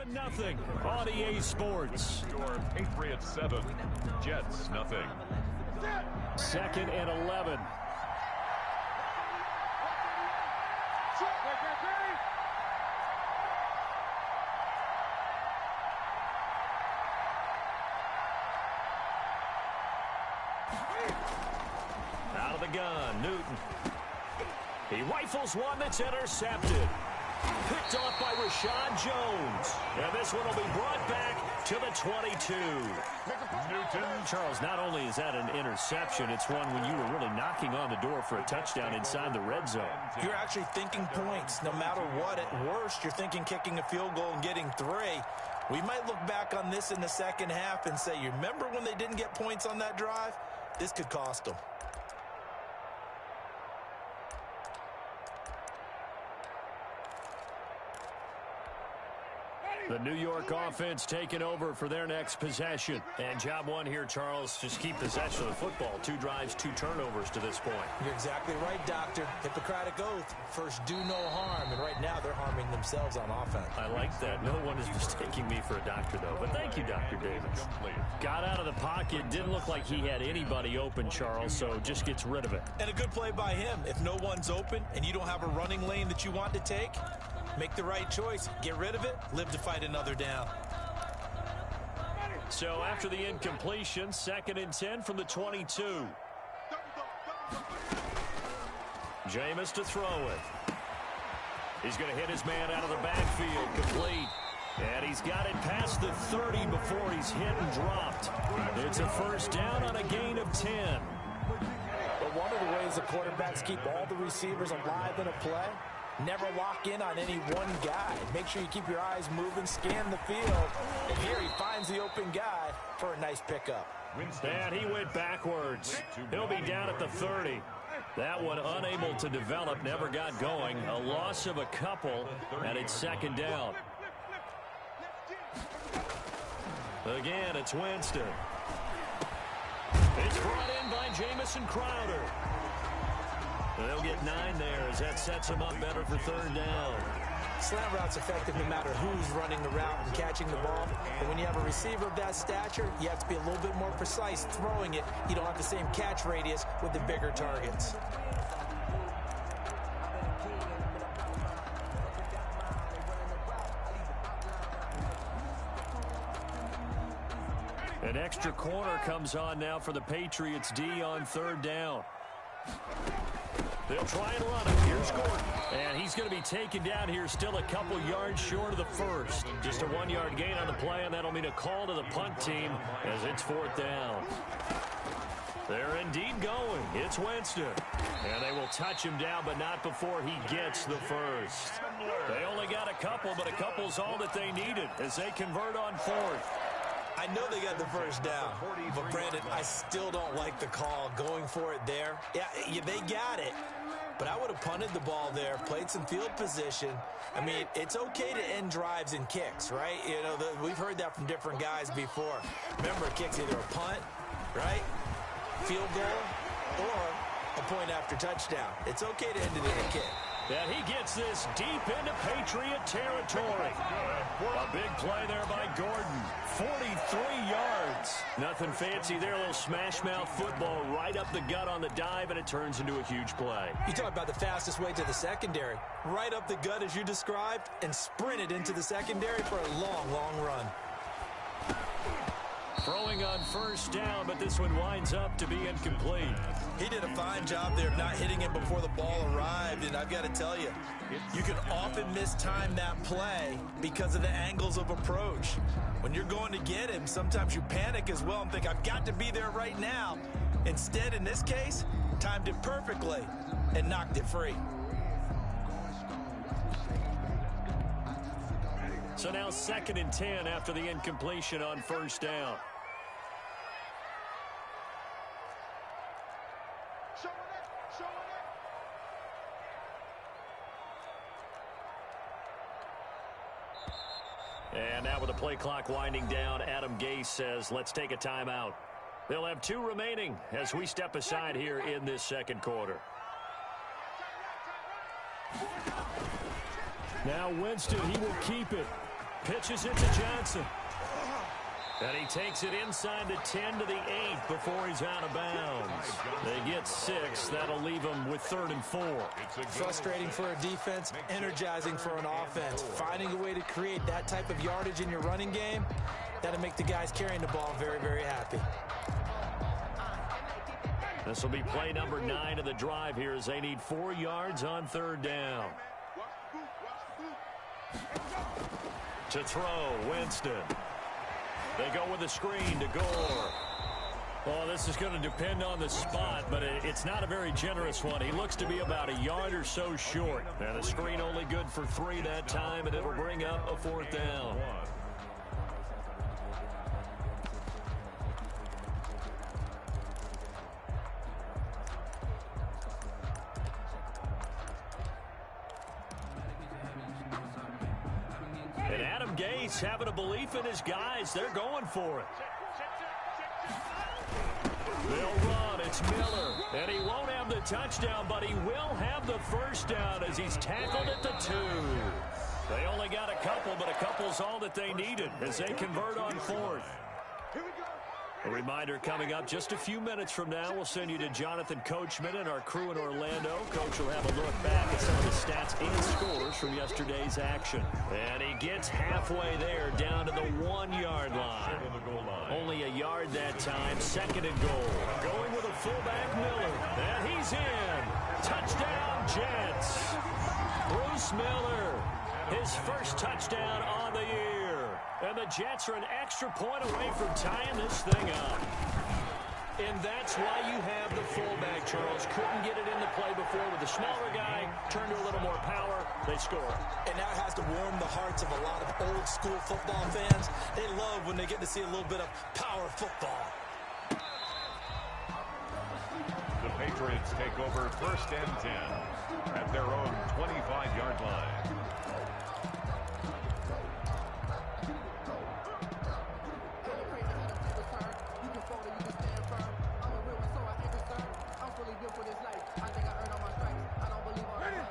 7-0 on EA Sports. Score Patriots 7, Jets nothing. 2nd and 11. Out of the gun, Newton. He rifles one that's intercepted. Picked off by Rashad Jones. And this one will be brought back to the 22. Newton. Charles, not only is that an interception, it's one when you were really knocking on the door for a touchdown inside the red zone. You're actually thinking points. No matter what, at worst, you're thinking kicking a field goal and getting 3. We might look back on this in the second half and say, you remember when they didn't get points on that drive? This could cost them. The New York offense taking over for their next possession. And job one here, Charles, just keep possession of the football. 2 drives, 2 turnovers to this point. You're exactly right, Doctor. Hippocratic oath. First, do no harm. And right now, they're harming themselves on offense. I like that. No one is mistaking me for a doctor, though. But thank you, Dr. Davis. Got out of the pocket. Didn't look like he had anybody open, Charles, so just gets rid of it. And a good play by him. If no one's open and you don't have a running lane that you want to take, make the right choice. Get rid of it. Live to fight another down. So after the incompletion, 2nd and 10 from the 22. Jameis to throw it. He's going to hit his man out of the backfield. Complete. And he's got it past the 30 before he's hit and dropped. It's a first down on a gain of 10. But one of the ways the quarterbacks keep all the receivers alive in a play, never lock in on any one guy. Make sure you keep your eyes moving, scan the field. And here he finds the open guy for a nice pickup. And he went backwards. He'll be down at the 30. That one unable to develop, never got going. A loss of a couple, and it's 2nd down. Again, it's Winston. It's brought in by Jamison Crowder. They'll get 9 there as that sets them up better for 3rd down. Slant route's effective no matter who's running the route and catching the ball. But when you have a receiver of that stature, you have to be a little bit more precise throwing it. You don't have the same catch radius with the bigger targets. An extra corner comes on now for the Patriots D on 3rd down. They'll try and run it. Here's Gordon. And he's going to be taken down here, still a couple yards short of the first. Just a 1-yard gain on the play, and that'll mean a call to the punt team as it's 4th down. They're indeed going. It's Winston. And they will touch him down, but not before he gets the first. They only got a couple, but a couple's all that they needed as they convert on 4th. I know they got the first down, but Brandon, I still don't like the call going for it there. Yeah, they got it, but I would have punted the ball there, played some field position. I mean, it's okay to end drives and kicks, right? You know, we've heard that from different guys before. Remember, a kick's either a punt, right, field goal, or a point after touchdown. It's okay to end it in a kick. And he gets this deep into Patriot territory. A big play there by Gordon. 43 yards. Nothing fancy there. A little smash mouth football right up the gut on the dive, and it turns into a huge play. You talk about the fastest way to the secondary. Right up the gut as you described, and sprinted into the secondary for a long, long run. Throwing on 1st down, but this one winds up to be incomplete. He did a fine job there of not hitting it before the ball arrived, and I've got to tell you, you can often mistime that play because of the angles of approach. When you're going to get him, sometimes you panic as well and think, I've got to be there right now. Instead, in this case, timed it perfectly and knocked it free. So now 2nd and 10 after the incompletion on 1st down. And now with the play clock winding down, Adam Gase says, let's take a timeout. They'll have 2 remaining as we step aside here in this 2nd quarter. Now Winston, he will keep it. Pitches it to Johnson. And he takes it inside the 10 to the 8 before he's out of bounds. They get 6. That'll leave him with 3rd and 4. Frustrating for a defense, energizing for an offense. Finding a way to create that type of yardage in your running game, that'll make the guys carrying the ball very, very happy. This will be play number 9 of the drive here as they need 4 yards on 3rd down. To throw, Winston. They go with a screen to Gore. Well, this is going to depend on the spot, but it's not a very generous one. He looks to be about a yard or so short. And the screen only good for 3 that time, and it'll bring up a 4th down. And Adam Gase having a belief in his guys. They're going for it. They'll run. It's Miller. And he won't have the touchdown, but he will have the 1st down as he's tackled at the 2. They only got a couple, but a couple's all that they needed as they convert on 4th. A reminder coming up just a few minutes from now. We'll send you to Jonathan Coachman and our crew in Orlando. Coach will have a look back at some of the stats and scores from yesterday's action. And he gets halfway there down to the 1-yard line. Only a yard that time. 2nd and goal. Going with a fullback, Miller. And he's in. Touchdown, Jets. Bruce Miller. His first touchdown on the year. And the Jets are an extra point away from tying this thing up. And that's why you have the fullback, Charles. Couldn't get it into play before with the smaller guy. Turned to a little more power. They score. And that has to warm the hearts of a lot of old school football fans. They love when they get to see a little bit of power football. The Patriots take over 1st and 10 at their own 25-yard line.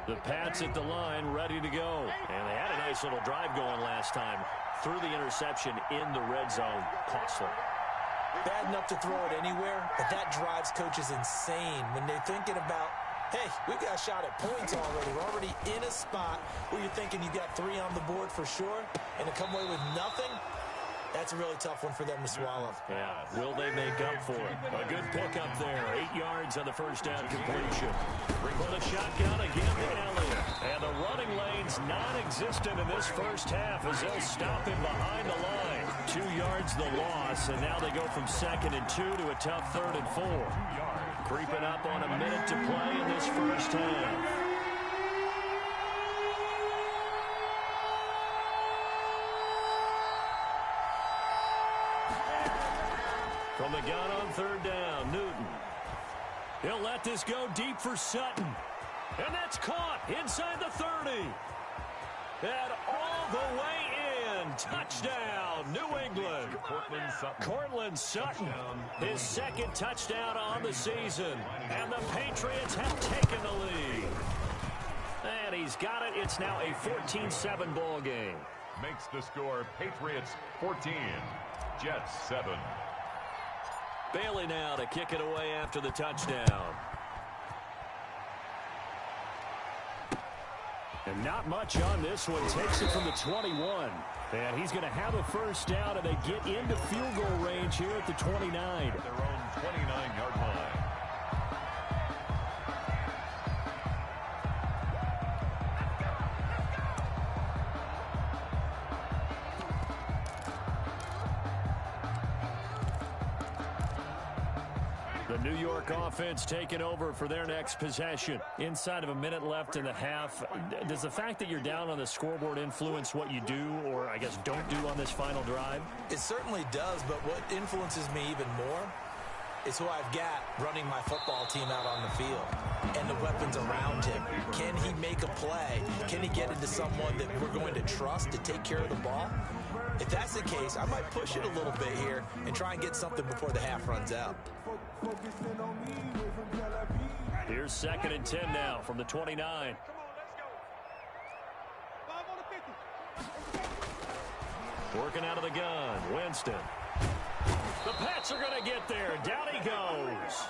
The Pats at the line, ready to go. And they had a nice little drive going last time. Threw the interception in the red zone. Costly. Bad enough to throw it anywhere, but that drives coaches insane when they're thinking about, hey, we got a shot at points already. We're already in a spot where you're thinking you got 3 on the board for sure, and to come away with nothing, that's a really tough one for them to swallow. Yeah, will they make up for it? A good pickup there. 8 yards on the 1st down completion. From the shotgun again to Elliott. And the running lane's non-existent in this first half as they'll stop him behind the line. 2 yards the loss, and now they go from 2nd and 2 to a tough 3rd and 4. Creeping up on a minute to play in this first half. From the gun on 3rd down, Newton. He'll let this go deep for Sutton. And that's caught inside the 30. And all the way in. Touchdown, New England. Cortland Sutton, his 2nd touchdown on the season. And the Patriots have taken the lead. And he's got it. It's now a 14-7 ball game. Makes the score Patriots 14, Jets 7. Bailey now to kick it away after the touchdown. And not much on this one. Takes it from the 21. And he's going to have a 1st down, and they get into field goal range here at the 29. Their own 29-yard line. The New York offense taking over for their next possession. Inside of a minute left in the half. Does the fact that you're down on the scoreboard influence what you do, or I guess don't do on this final drive? It certainly does, but what influences me even more is who I've got running my football team out on the field and the weapons around him. Can he make a play? Can he get into someone that we're going to trust to take care of the ball? If that's the case, I might push it a little bit here and try and get something before the half runs out. Here's 2nd and 10 now from the 29. Working out of the gun, Winston. The Pats are going to get there. Down he goes.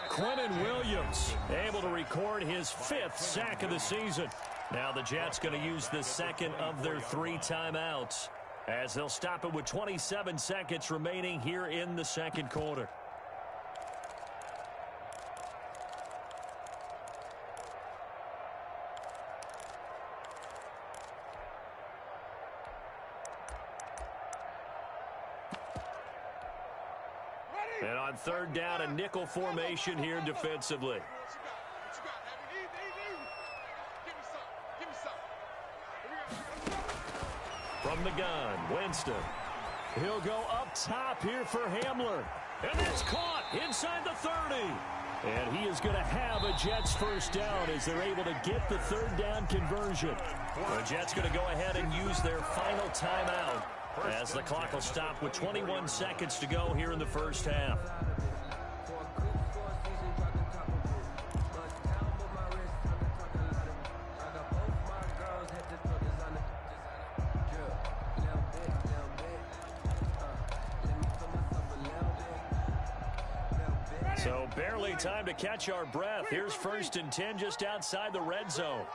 Quentin Williams able to record his 5th sack of the season. Now the Jets going to use the second of their 3 timeouts as they'll stop it with 27 seconds remaining here in the second quarter. And on third down, a nickel formation here defensively. From the gun, Winston. He'll go up top here for Hamler. And it's caught inside the 30. And he is going to have a Jets first down as they're able to get the third down conversion. The Jets going to go ahead and use their final timeout as the clock will stop with 21 seconds to go here in the first half. So barely time to catch our breath. Here's 1st and 10 just outside the red zone.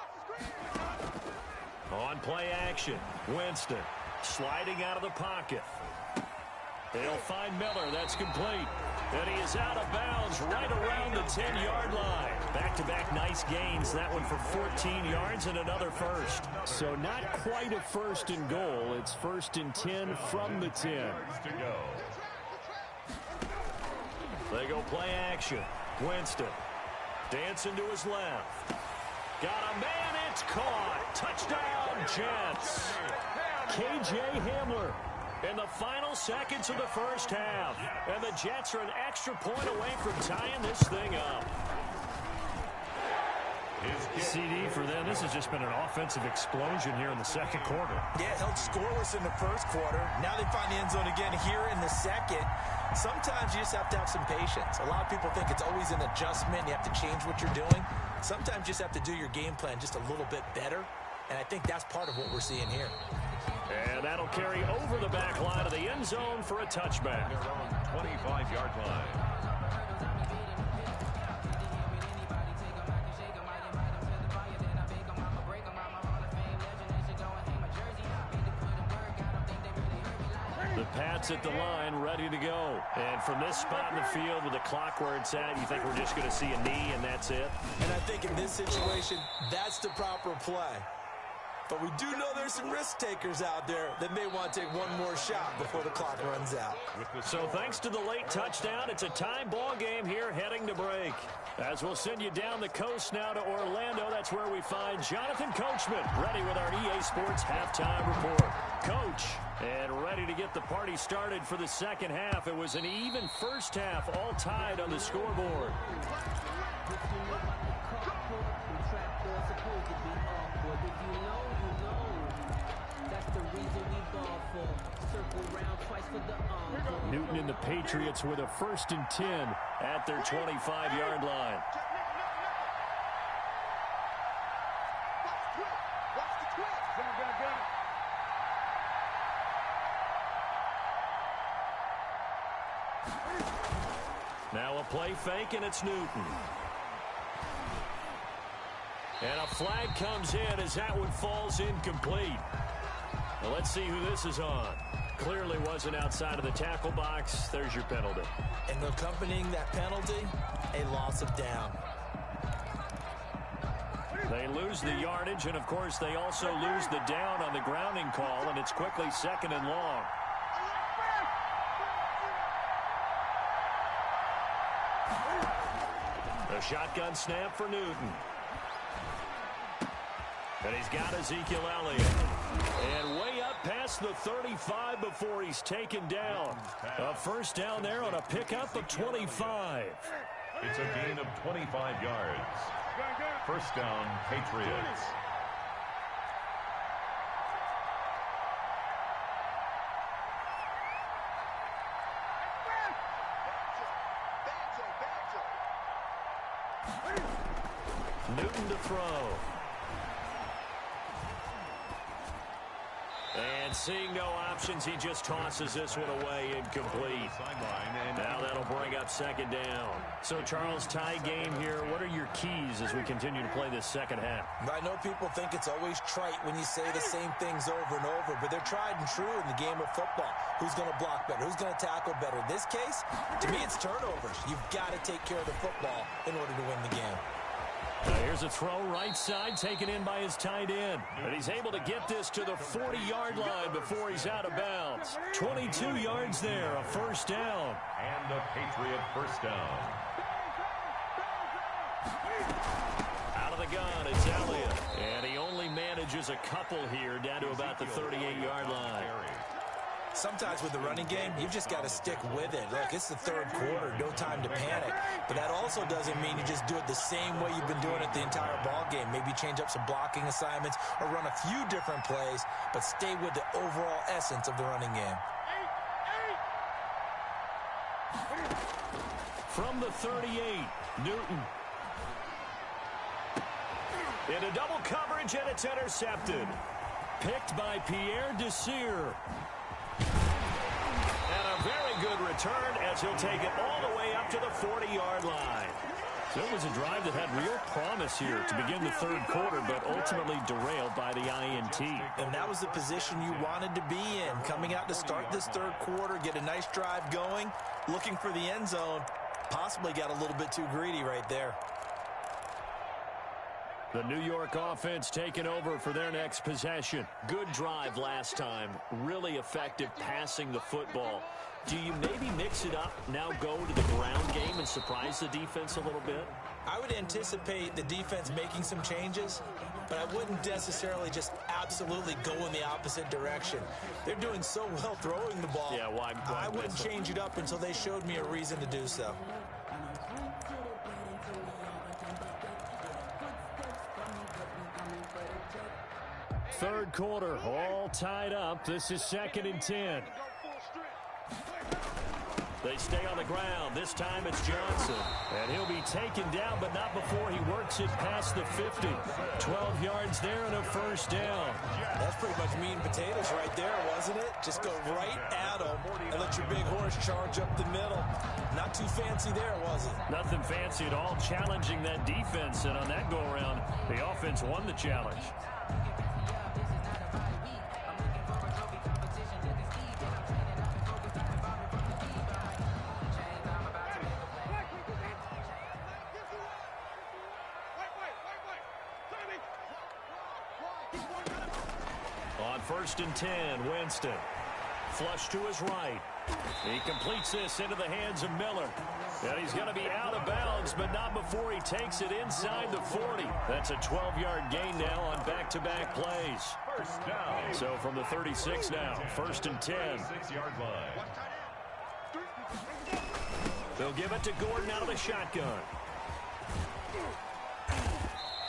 On play action, Winston sliding out of the pocket. They'll find Miller. That's complete. And he is out of bounds right around the 10-yard line. Back-to-back nice gains. That one for 14 yards and another first. So not quite a 1st and goal. It's 1st and 10 from the 10. They go play action. Winston dancing to his left. Got a man. It's caught. Touchdown, Jets. K.J. Hamler in the final seconds of the first half. And the Jets are an extra point away from tying this thing up. CD for them. This has just been an offensive explosion here in the second quarter. Yeah, held scoreless in the first quarter. Now they find the end zone again here in the second. Sometimes you just have to have some patience. A lot of people think it's always an adjustment. You have to change what you're doing. Sometimes you just have to do your game plan just a little bit better. And I think that's part of what we're seeing here. And that'll carry over the back line of the end zone for a touchback. Their own 25-yard line. The Pats at the line, ready to go. And from this spot in the field with the clock where it's at, you think we're just going to see a knee and that's it? And I think in this situation, that's the proper play. But we do know there's some risk takers out there that may want to take one more shot before the clock runs out. So thanks to the late touchdown, it's a tie ball game here heading to break. As we'll send you down the coast now to Orlando, that's where we find Jonathan Coachman ready with our EA Sports halftime report. Coach, and ready to get the party started for the second half. It was an even first half, all tied on the scoreboard. Newton and the Patriots with a 1st and 10 at their 25-yard line. Now a play fake, and it's Newton. And a flag comes in as that one falls incomplete. Well, let's see who this is on. Clearly wasn't outside of the tackle box. There's your penalty. And accompanying that penalty, a loss of down. They lose the yardage, and, of course, they also lose the down on the grounding call, and it's quickly 2nd and long. A shotgun snap for Newton. And he's got Ezekiel Elliott. And way up past the 35 before he's taken down. A first down there on a pickup of 25. It's a gain of 25 yards. First down, Patriots. Newton to throw. And Seeing no options, he just tosses this one away, incomplete. Now that'll bring up second down. So, Charles, tie game here. What are your keys as we continue to play this second half? I know people think it's always trite when you say the same things over and over, but they're tried and true in the game of football. Who's going to block better? Who's going to tackle better? In this case, to me, it's turnovers. You've got to take care of the football in order to win the game. Here's a throw right side taken in by his tight end. And he's able to get this to the 40-yard line before he's out of bounds. 22 yards there, a first down. And a Patriot first down. Out of the gun, it's Elliott. And he only manages a couple here down to about the 38-yard line. Sometimes with the running game, you've just got to stick with it. Look, it's the third quarter, no time to panic. But that also doesn't mean you just do it the same way you've been doing it the entire ball game. Maybe change up some blocking assignments or run a few different plays, but stay with the overall essence of the running game. From the 38, Newton. Into double coverage, and it's intercepted. Picked by Pierre Desir. And a very good return as he'll take it all the way up to the 40-yard line. So it was a drive that had real promise here to begin the third quarter, but ultimately derailed by the INT. And that was the position you wanted to be in. Coming out to start this third quarter, get a nice drive going, looking for the end zone. Possibly got a little bit too greedy right there. The New York offense taking over for their next possession. Good drive last time. Really effective passing the football. Do you maybe mix it up, now go to the ground game and surprise the defense a little bit? I would anticipate the defense making some changes, but I wouldn't necessarily just absolutely go in the opposite direction. They're doing so well throwing the ball. Yeah, why I wouldn't change it up until they showed me a reason to do so. Third quarter, all tied up. This is 2nd and 10. They stay on the ground. This time it's Johnson. And he'll be taken down, but not before he works it past the 50. 12 yards there and a first down. That's pretty much meat and potatoes right there, wasn't it? Just go right at him and let your big horse charge up the middle. Not too fancy there, was it? Nothing fancy at all, challenging that defense. And on that go-around, the offense won the challenge. On 1st and 10, Winston. Flush to his right. He completes this into the hands of Miller. And he's going to be out of bounds, but not before he takes it inside the 40. That's a 12-yard gain now on back-to-back plays. First down. So from the 36 now, 1st and 10. 6-yard line. They'll give it to Gordon out of the shotgun.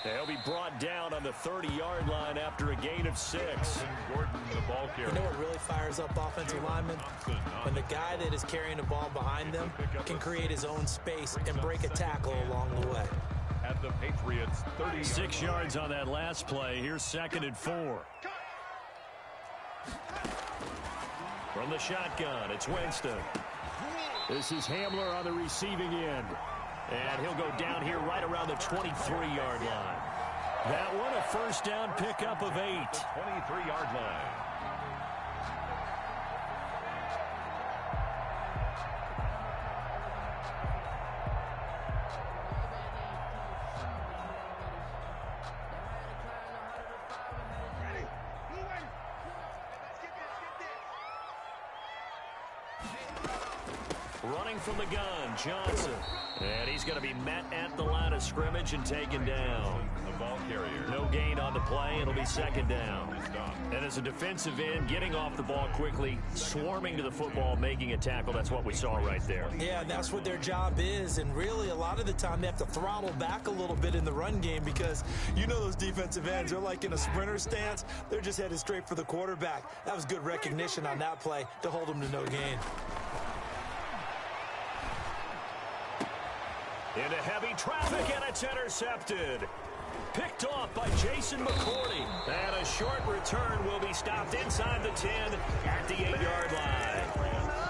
They'll be brought down on the 30-yard line after a gain of 6. Gordon, the ball carrier. You know what really fires up offensive linemen? When the guy that is carrying the ball behind them can create his own space and break a tackle along the way. At the Patriots, 30. 6 yards on that last play. Here's 2nd and 4. From the shotgun, it's Winston. This is Hamler on the receiving end. And he'll go down here right around the 23-yard line. That one, a first down pickup of 8. 23-yard line. Running from the gun, Johnson. And he's going to be met at the line of scrimmage and taken down. The ball carrier. No gain on the play. It'll be 2nd down. And as a defensive end, getting off the ball quickly, swarming to the football, making a tackle, that's what we saw right there. Yeah, that's what their job is. And really, a lot of the time, they have to throttle back a little bit in the run game because you know those defensive ends, they're like in a sprinter stance. They're just headed straight for the quarterback. That was good recognition on that play to hold them to no gain. Into heavy traffic, and it's intercepted. picked off by Jason McCourty. And a short return will be stopped inside the 10 at the 8-yard line.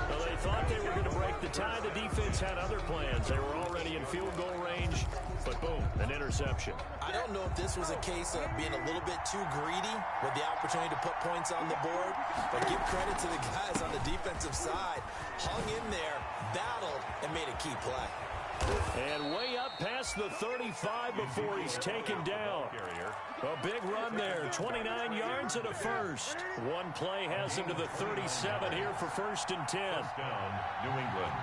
Well, they thought they were going to break the tie. The defense had other plans. They were already in field goal range, but boom, an interception. I don't know if this was a case of being a little bit too greedy with the opportunity to put points on the board, but give credit to the guys on the defensive side. Hung in there, battled, and made a key play. And way up past the 35 before he's taken down. A big run there, 29 yards and a first. One play has him to the 37 here for 1st and 10. Touchdown, New England.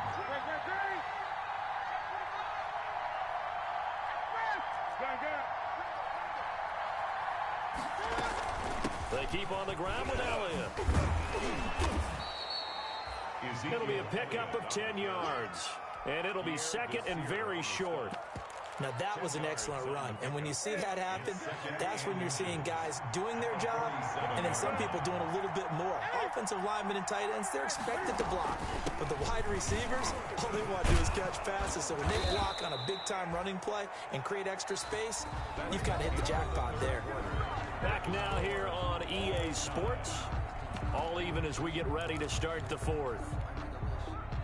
They keep on the ground with Elliott. It'll be a pickup of 10 yards. And it'll be second and very short. Now, that was an excellent run. And when you see that happen, that's when you're seeing guys doing their job and then some people doing a little bit more. Offensive linemen and tight ends, they're expected to block. But the wide receivers, all they want to do is catch passes. So when they block on a big-time running play and create extra space, you've got to hit the jackpot there. Back now here on EA Sports. All even as we get ready to start the 4th.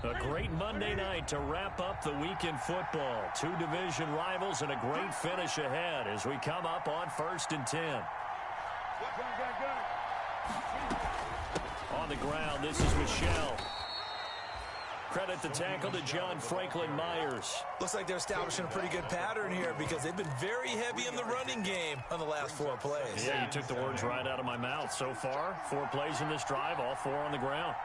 A great Monday night to wrap up the week in football. 2 division rivals and a great finish ahead as we come up on 1st and 10. On the ground, this is Michelle. Credit the tackle to John Franklin Myers. Looks like they're establishing a pretty good pattern here because they've been very heavy in the running game on the last 4 plays. Yeah, you took the words right out of my mouth. So far, 4 plays in this drive, all 4 on the ground.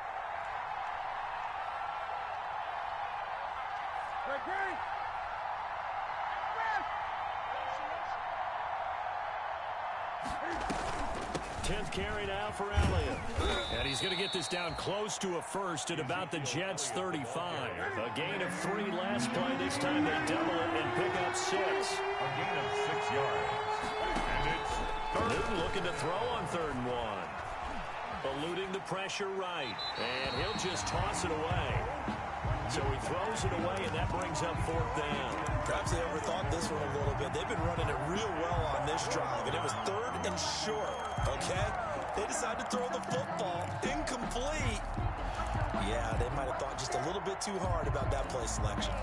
Carry now for Elliott. And he's going to get this down close to a first at about the Jets' 35. A gain of 3 last play. This time they double it and pick up 6. A gain of 6 yards. And it's Newton looking to throw on 3rd and 1. Eluding the pressure right. And he'll just toss it away. So he throws it away, and that brings up 4th down. Perhaps they overthought this one a little bit. They've been running it real well on this drive, and it was 3rd and short, okay? They decided to throw the football incomplete. Yeah, they might have thought just a little bit too hard about that play selection.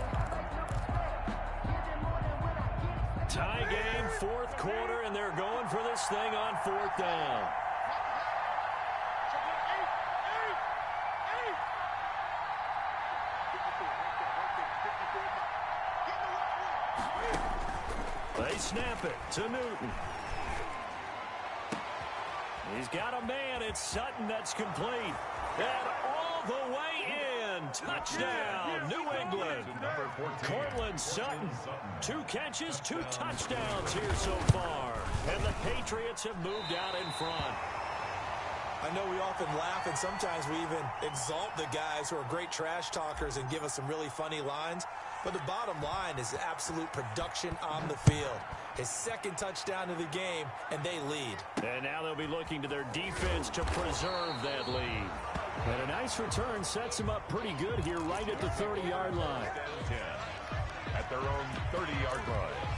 Tie game, 4th quarter, and they're going for this thing on 4th down. They snap it to Newton. He's got a man. It's Sutton that's complete. And all the way in. Touchdown, New England. Cortland Sutton. 2 catches, 2 touchdowns here so far. And the Patriots have moved out in front. I know we often laugh, and sometimes we even exalt the guys who are great trash talkers and give us some really funny lines. But the bottom line is absolute production on the field. His 2nd touchdown of the game, and they lead. And now they'll be looking to their defense to preserve that lead. And a nice return sets them up pretty good here right at the 30-yard line. 10 at their own 30-yard line.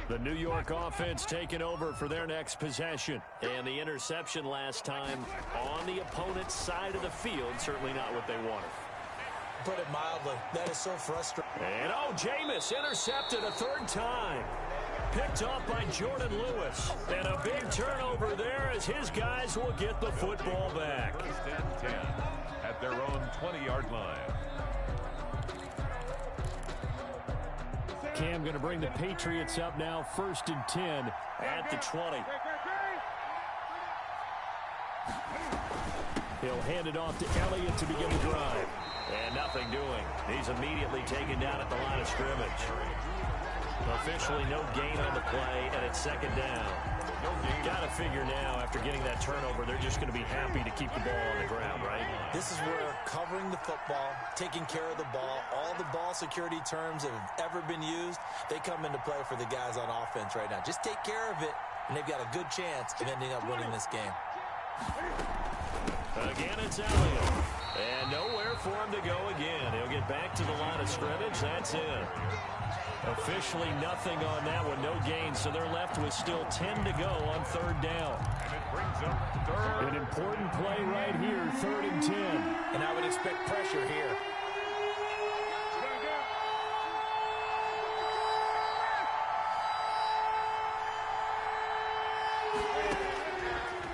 The New York offense taking over for their next possession. And the interception last time on the opponent's side of the field, certainly not what they wanted. Put it mildly, that is so frustrating. And Jameis intercepted a 3rd time. Picked off by Jordan Lewis. And a big turnover there as his guys will get the football back. 1st and 10 at their own 20-yard line. Cam going to bring the Patriots up now, 1st and 10 at the 20. He'll hand it off to Elliott to begin the drive. And nothing doing. He's immediately taken down at the line of scrimmage. Officially no gain on the play, and it's 2nd down. Got to figure now, after getting that turnover, they're just going to be happy to keep the ball on the ground, right? This is where covering the football, taking care of the ball, all the ball security terms that have ever been used, they come into play for the guys on offense right now. Just take care of it, and they've got a good chance of ending up winning this game. Again, it's Elliott. And nowhere for him to go again. He'll get back to the line of scrimmage. That's it. Officially nothing on that one. No gain. So they're left with still 10 to go on third down. And it brings up third. An important play right here, 3rd and 10. And I would expect pressure here.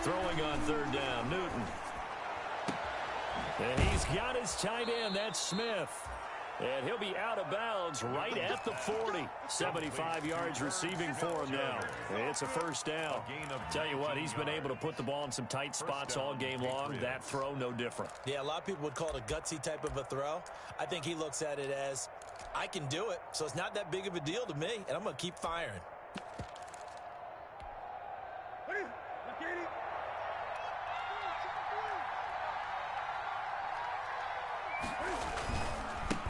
Throwing on 3rd down, Newton. And he's got his tight end, that's Smith. And he'll be out of bounds right at the 40. 75 yards receiving for him now. It's a 1st down. Tell you what, he's been able to put the ball in some tight spots all game long. That throw, no different. Yeah, a lot of people would call it a gutsy type of a throw. I think he looks at it as, I can do it, so it's not that big of a deal to me, and I'm going to keep firing.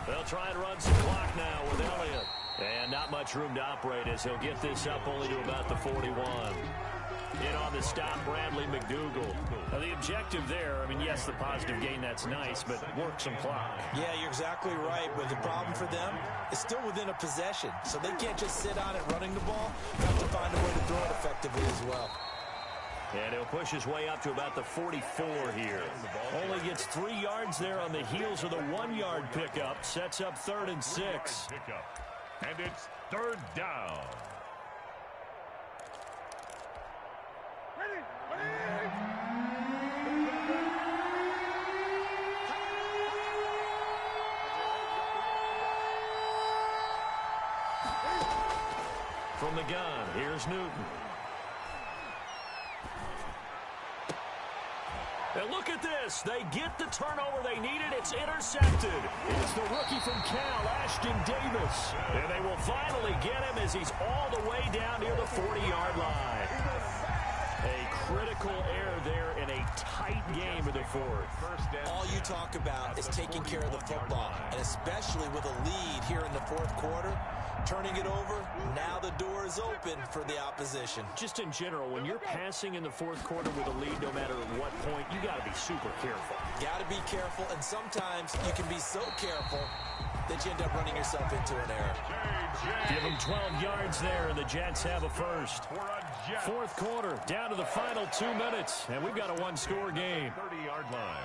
They'll try and run some clock now with Elliott. And not much room to operate as he'll get this up only to about the 41. In on the stop, Bradley McDougal. Now the objective there, I mean, yes, the positive gain, that's nice, but work some clock. Yeah, you're exactly right, but the problem for them is still within a possession. So they can't just sit on it running the ball. They have to find a way to throw it effectively as well. And he'll push his way up to about the 44 here. Only gets 3 yards there on the heels of the 1-yard pickup. Sets up 3rd and 6. And it's 3rd down. From the gun, here's Newton. And look at this. They get the turnover they needed. It's intercepted. It's the rookie from Cal, Ashton Davis. And they will finally get him as he's all the way down near the 40-yard line. A critical error there in a tight game of the 4th. All you talk about is taking care of the football, and especially with a lead here in the 4th quarter. Turning it over, now the door is open for the opposition. Just in general, when you're passing in the 4th quarter with a lead, no matter at what point, you got to be super careful. Got to be careful, and sometimes you can be so careful that you end up running yourself into an error. Give them 12 yards there, and the Jets have a first. 4th quarter, down to the final 2 minutes, and we've got a 1-score game. 30-yard line.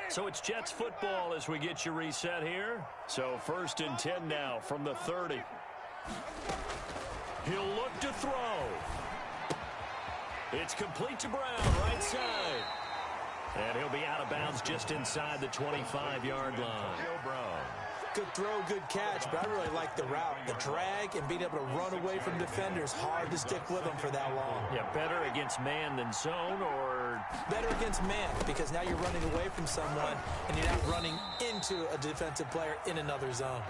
So it's Jets football as we get you reset here. So 1st and 10 now from the 30. He'll look to throw. It's complete to Brown, right side. And he'll be out of bounds just inside the 25-yard line. Good throw, good catch, but I really like the route. The drag and being able to run away from defenders, hard to stick with them for that long. Yeah, better against man than zone, or? Better against man, because now you're running away from someone, and you're not running into a defensive player in another zone.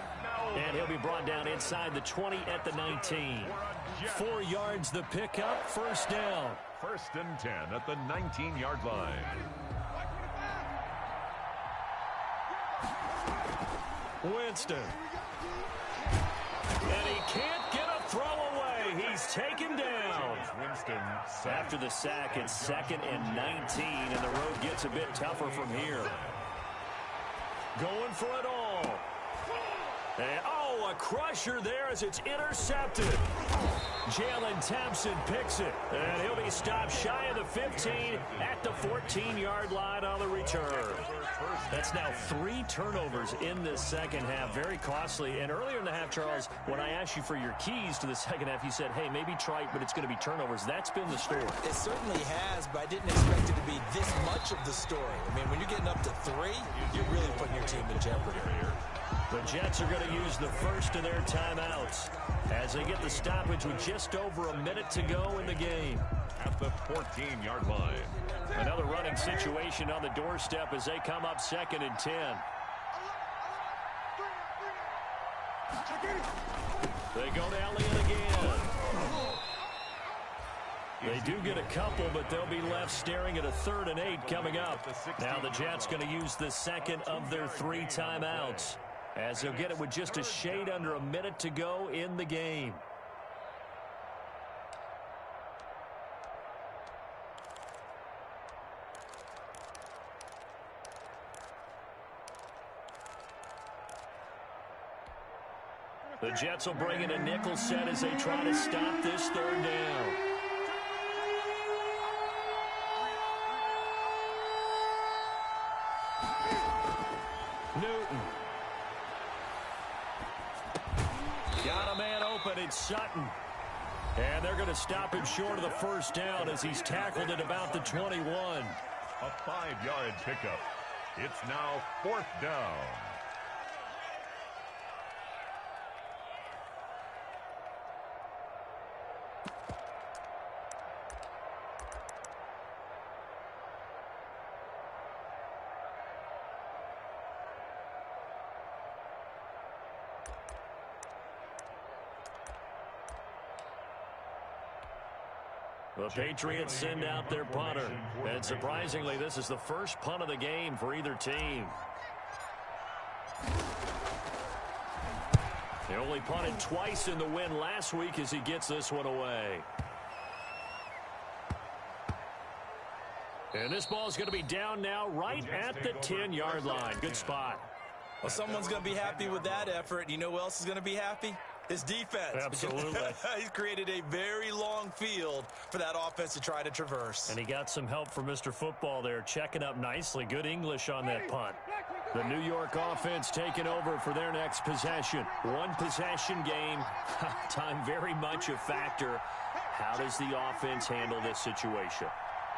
And he'll be brought down inside the 20 at the 19. 4 yards the pickup, 1st down. 1st and 10 at the 19-yard line. Winston. And he can't get a throw away. He's taken down. Winston after the sack, it's 2nd and 19, and the road gets a bit tougher from here. Going for it all. And, oh, a crusher there as it's intercepted. Jalen Thompson picks it, and he'll be stopped shy of the 15 at the 14-yard line on the return. That's now 3 turnovers in this 2nd half. Very costly. And earlier in the half, Charles, when I asked you for your keys to the 2nd half, you said, hey, maybe try it, but it's going to be turnovers. That's been the story. It certainly has, but I didn't expect it to be this much of the story. I mean, when you're getting up to 3, you're really putting your team in jeopardy. The Jets are going to use the first of their timeouts as they get the stoppage with just over a minute to go in the game. At the 14-yard line. Another running situation on the doorstep as they come up 2nd and 10. They go to Elliott again. They do get a couple, but they'll be left staring at a 3rd and 8 coming up. Now the Jets going to use the second of their 3 timeouts, as they'll get it with just a shade under a minute to go in the game. The Jets will bring in a nickel set as they try to stop this 3rd down. Newton. Got a man open. It's Sutton. And they're going to stop him short of the 1st down as he's tackled at about the 21. A 5-yard pickup. It's now 4th down. The Patriots send out their punter. And surprisingly, this is the first punt of the game for either team. He only punted twice in the win last week as he gets this one away. And this ball is going to be down now right at the 10-yard line. Good spot. Well, someone's going to be happy with that effort. You know who else is going to be happy? His defense. Absolutely. He's created a very long field for that offense to try to traverse. And he got some help from Mr. Football there, checking up nicely. Good English on that punt. The New York offense taking over for their next possession. One possession game. Time very much a factor. How does the offense handle this situation?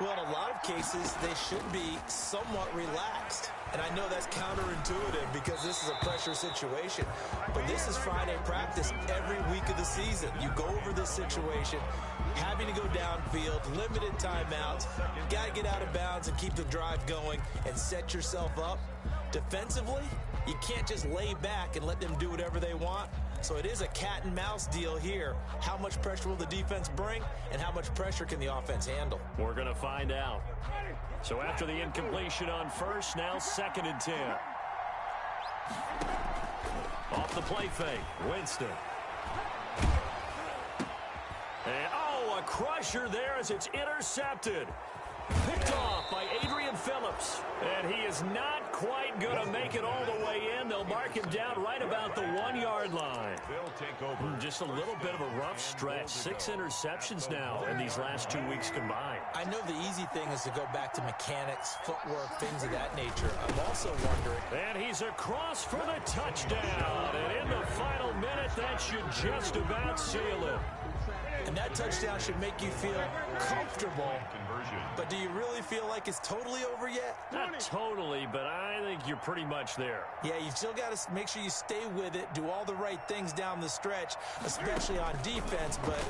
Well, in a lot of cases, they should be somewhat relaxed. And I know that's counterintuitive because this is a pressure situation. But this is Friday practice every week of the season. You go over this situation, having to go downfield, limited timeouts. You got to get out of bounds and keep the drive going and set yourself up. Defensively, you can't just lay back and let them do whatever they want. So it is a cat and mouse deal here. How much pressure will the defense bring, and how much pressure can the offense handle? We're going to find out. So after the incompletion on 1st, now 2nd and 10. Off the play fake, Winston. And, a crusher there as it's intercepted. Picked off by Adrian Phillips. And he is not quite going to make it all the way in. They'll mark him down right about the 1-yard line. They'll take over. Just a little bit of a rough stretch. 6 interceptions now in these last 2 weeks combined. I know the easy thing is to go back to mechanics, footwork, things of that nature. I'm also wondering. And he's across for the touchdown. And in the final minute, that should just about seal it. And that touchdown should make you feel comfortable. But do you really feel like it's totally over yet? Not totally, but I think you're pretty much there. Yeah, you've still got to make sure you stay with it, do all the right things down the stretch, especially on defense. But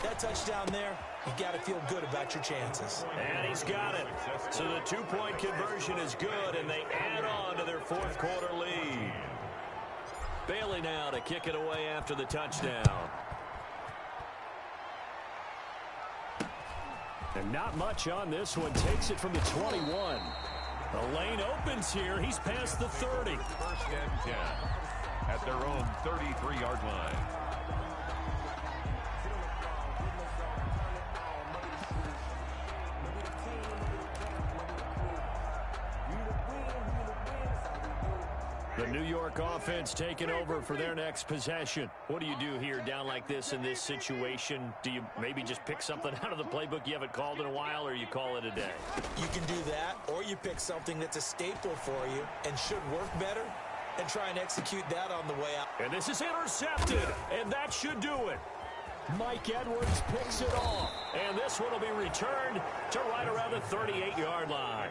that touchdown there, you got to feel good about your chances. And he's got it. So the 2-point conversion is good, and they add on to their 4th quarter lead. Bailey now to kick it away after the touchdown. And not much on this one. Takes it from the 21. The lane opens here. He's past the 30. 1st and 10 at their own 33-yard line. The New York offense taking over for their next possession. What do you do here down like this in this situation? Do you maybe just pick something out of the playbook you haven't called in a while, or you call it a day? You can do that, or you pick something that's a staple for you and should work better and try and execute that on the way out. And this is intercepted, and that should do it. Mike Edwards picks it off, and this one will be returned to right around the 38-yard line.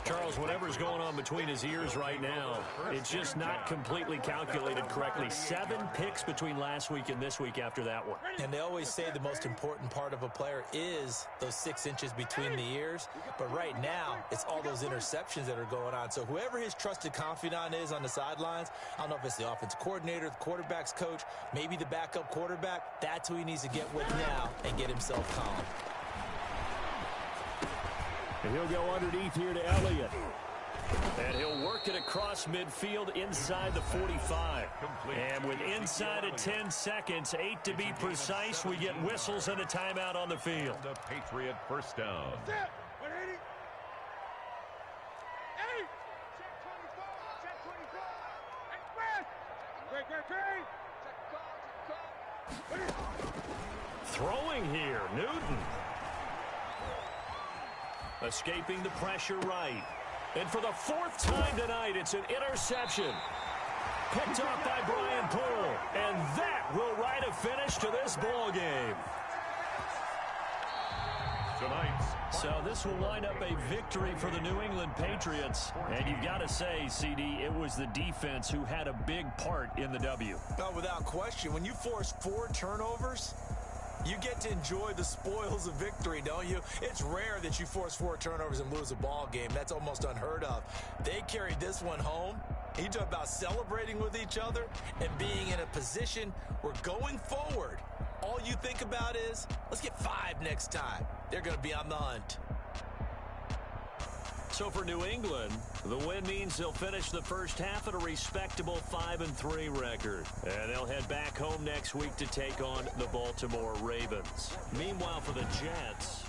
Charles, whatever's going on between his ears right now, it's just not completely calculated correctly. 7 picks between last week and this week after that one. And they always say the most important part of a player is those 6 inches between the ears. But right now, it's all those interceptions that are going on. So whoever his trusted confidant is on the sidelines, I don't know if it's the offensive coordinator, the quarterback's coach, maybe the backup quarterback, that's who he needs to get with now and get himself calm. And he'll go underneath here to Elliott. And he'll work it across midfield inside the 45. And with inside of 10 seconds, 8 to be precise, we get whistles and a timeout on the field. The Patriot first down. Throwing here, Newton. Escaping the pressure right. And for the fourth time tonight, it's an interception. Picked off by Brian Poole. And that will write a finish to this ball game. So this will line up a victory for the New England Patriots. And you've got to say, CD, it was the defense who had a big part in the W. No, without question. When you force 4 turnovers, you get to enjoy the spoils of victory, don't you? It's rare that you force 4 turnovers and lose a ball game. That's almost unheard of. They carried this one home. You talk about celebrating with each other and being in a position where going forward, all you think about is, let's get 5 next time. They're going to be on the hunt. So for New England, the win means they'll finish the first half at a respectable 5-3 record. And they'll head back home next week to take on the Baltimore Ravens. Meanwhile, for the Jets,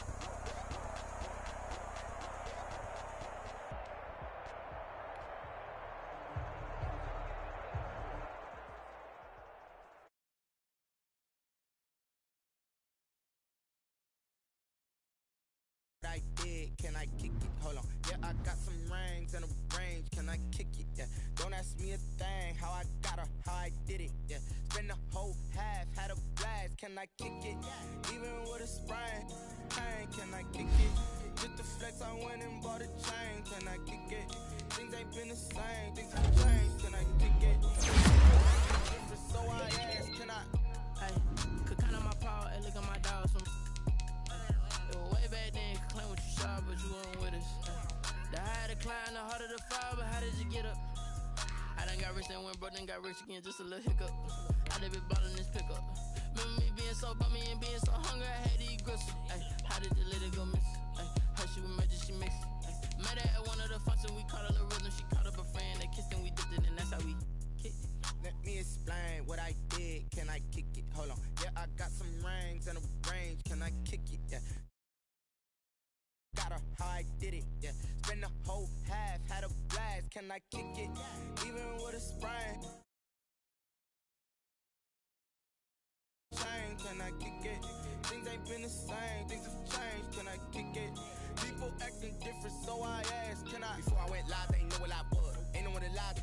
can I kick it? Hold on. Yeah, I got some rings and a range. Can I kick it? Yeah. Don't ask me a thing. How I got her, how I did it. Yeah. Spend the whole half, had a blast. Can I kick it? Even with a sprain. Pain, can I kick it? Just the flex, I went and bought a chain. Can I kick it? Things ain't been the same. Things have changed. Can I kick it? Different, so I ask, can I? Hey, could count on my power and look at my dogs. Way back then, claim what you saw, but you weren't with us. The higher the climb, the harder the fall, but how did you get up? I done got rich and went broke, then got rich again, just a little hiccup. I done been ballin' this pickup. Remember me being so bummy and being so hungry, I had to eat gristle. Ay, how did you let it go miss? Ay, how she was magic, she mixed. Met her at one of the functions, we caught her the rhythm, she caught up a friend, they kissed and we dipped it, and that's how we kicked it. Let me explain what I did, can I kick it? Hold on, yeah, I got some rings and a range, can I kick it? Yeah. Got her, how I did it, yeah. Spend the whole half, had a blast. Can I kick it? Even with a sprain. Chain, can I kick it? Things ain't been the same, things have changed. Can I kick it? People acting different, so I asked, can I? Before I went live, they know what I was. Ain't no one alive.